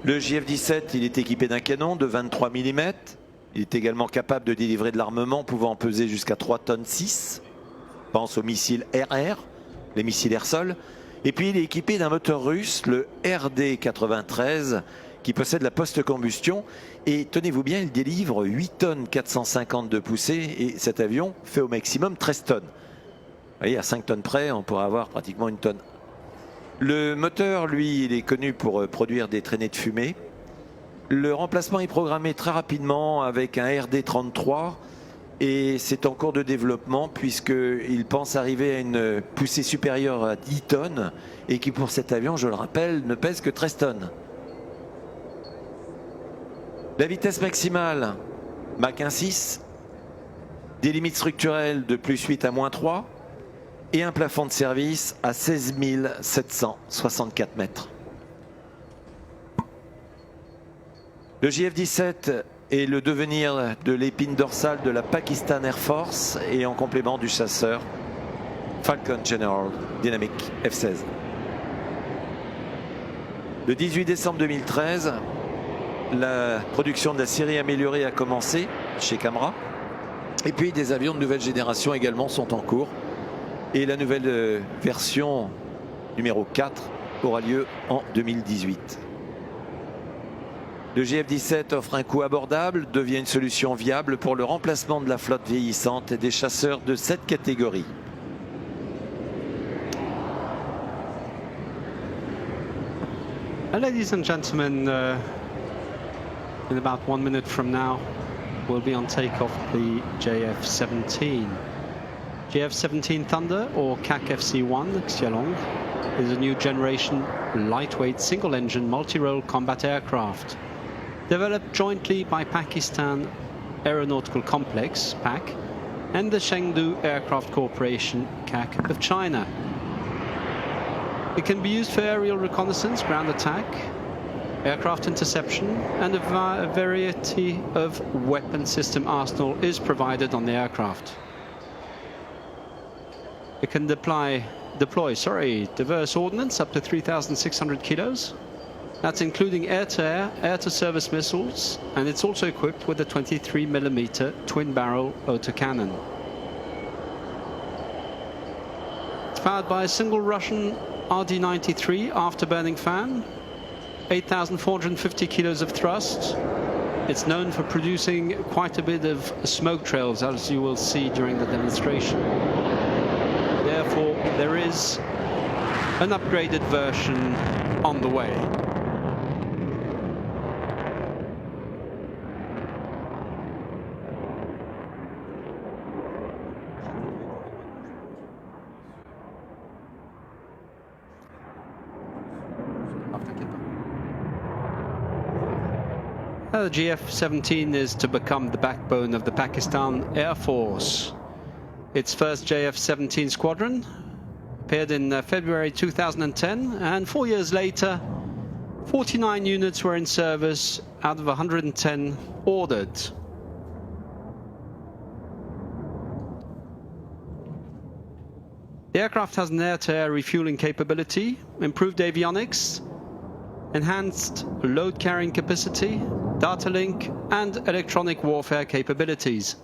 Le JF-17, il est équipé d'un canon de 23 mm. Il est également capable de délivrer de l'armement pouvant peser jusqu'à 3 tonnes 6. Pense aux missiles RR, les missiles air-sol. Et puis il est équipé d'un moteur russe, le RD-93, qui possède la post-combustion. Et tenez-vous bien, il délivre 8 tonnes 450 de poussée et cet avion fait au maximum 13 tonnes. Vous voyez, à 5 tonnes près, on pourrait avoir pratiquement une tonne. Le moteur, lui, il est connu pour produire des traînées de fumée. Le remplacement est programmé très rapidement avec un RD-33 et c'est en cours de développement puisqu'il pense arriver à une poussée supérieure à 10 tonnes et qui, pour cet avion, je le rappelle, ne pèse que 13 tonnes. La vitesse maximale, Mach 1,6, des limites structurelles de +8 à -3 et un plafond de service à 16 764 mètres. Le JF-17 est le devenir de l'épine dorsale de la Pakistan Air Force et en complément du chasseur Falcon General Dynamic F-16. Le 18 décembre 2013, la production de la série améliorée a commencé chez Camra. Et puis des avions de nouvelle génération également sont en cours. Et la nouvelle version numéro 4 aura lieu en 2018. Le JF-17 offre un coût abordable, devient une solution viable pour le remplacement de la flotte vieillissante et des chasseurs de cette catégorie. Ladies and gentlemen, in about 1 minute from now, we'll be on takeoff the JF-17. JF-17 Thunder, or CAC FC-1 Xialong, is a new generation lightweight single-engine multi-role combat aircraft. Developed jointly by Pakistan Aeronautical Complex, PAC, and the Chengdu Aircraft Corporation, CAC, of China. It can be used for aerial reconnaissance, ground attack, aircraft interception, and a variety of weapon system arsenal is provided on the aircraft. It can deploy diverse ordnance up to 3,600 kilos. That's including air-to-air, air-to-surface missiles, and it's also equipped with a 23mm twin-barrel autocannon. It's powered by a single Russian RD-93 afterburning fan, 8,450 kilos of thrust. It's known for producing quite a bit of smoke trails, as you will see during the demonstration. Therefore, there is an upgraded version on the way. The JF-17 is to become the backbone of the Pakistan Air Force. Its first JF-17 squadron appeared in February 2010, and 4 years later, 49 units were in service out of 110 ordered. The aircraft has an air-to-air refueling capability, improved avionics, enhanced load carrying capacity, data link, and electronic warfare capabilities.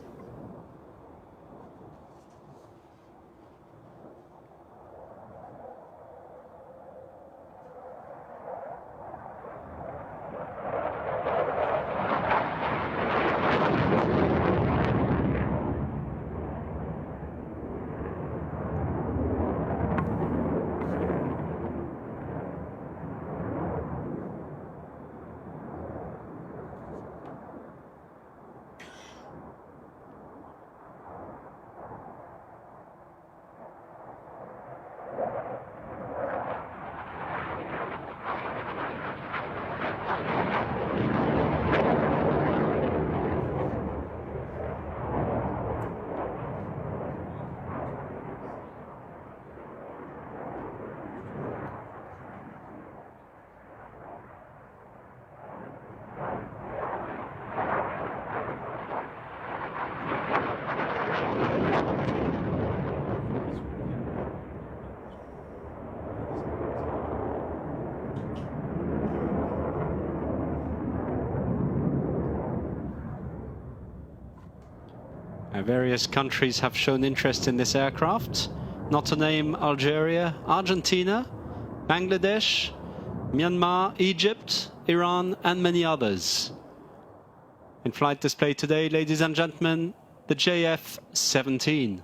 Various countries have shown interest in this aircraft. Not to name Algeria, Argentina, Bangladesh, Myanmar, Egypt, Iran, and many others. In flight display today, ladies and gentlemen, the JF-17.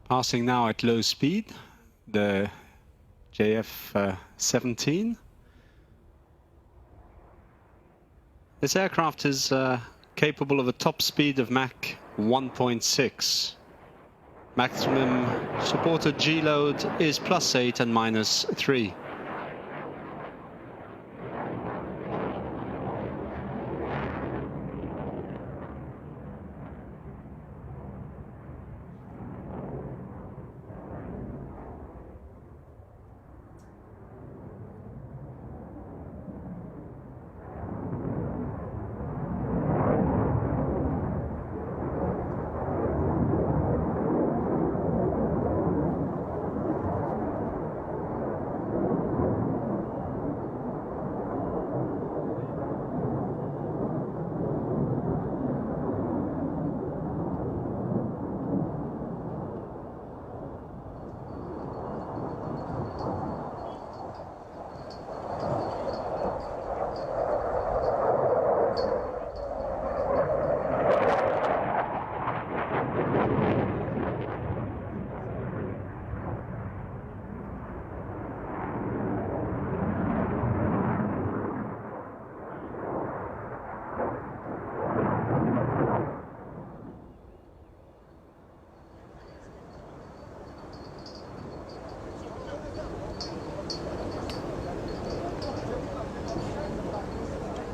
Passing now at low speed, the JF-17. This aircraft is capable of a top speed of Mach 1.6. Maximum supported G-load is +8 and -3.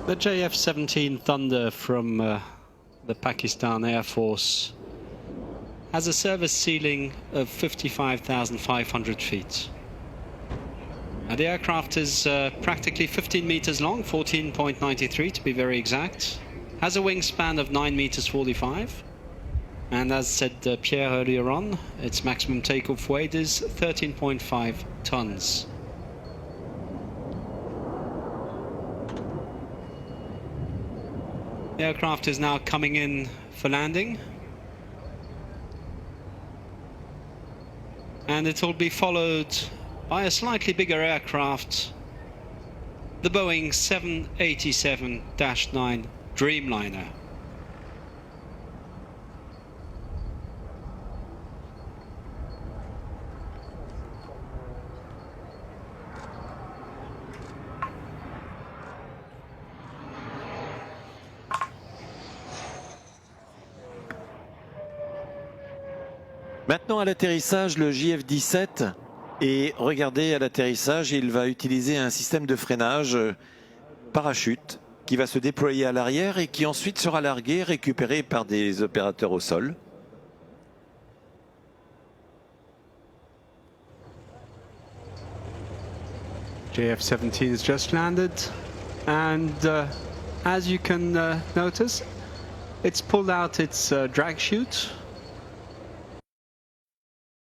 The JF-17 Thunder from the Pakistan Air Force has a service ceiling of 55,500 feet. The aircraft is practically 15 meters long, 14.93 to be very exact. Has a wingspan of 9 meters 45. And as said Pierre earlier on, its maximum takeoff weight is 13.5 tons. The aircraft is now coming in for landing. And it will be followed by a slightly bigger aircraft, the Boeing 787-9 Dreamliner. Maintenant à l'atterrissage, le JF-17. Et regardez, à l'atterrissage, il va utiliser un système de freinage parachute qui va se déployer à l'arrière et qui ensuite sera largué, récupéré par des opérateurs au sol. JF-17 has just landed, and as you can notice, it's pulled out its drag chute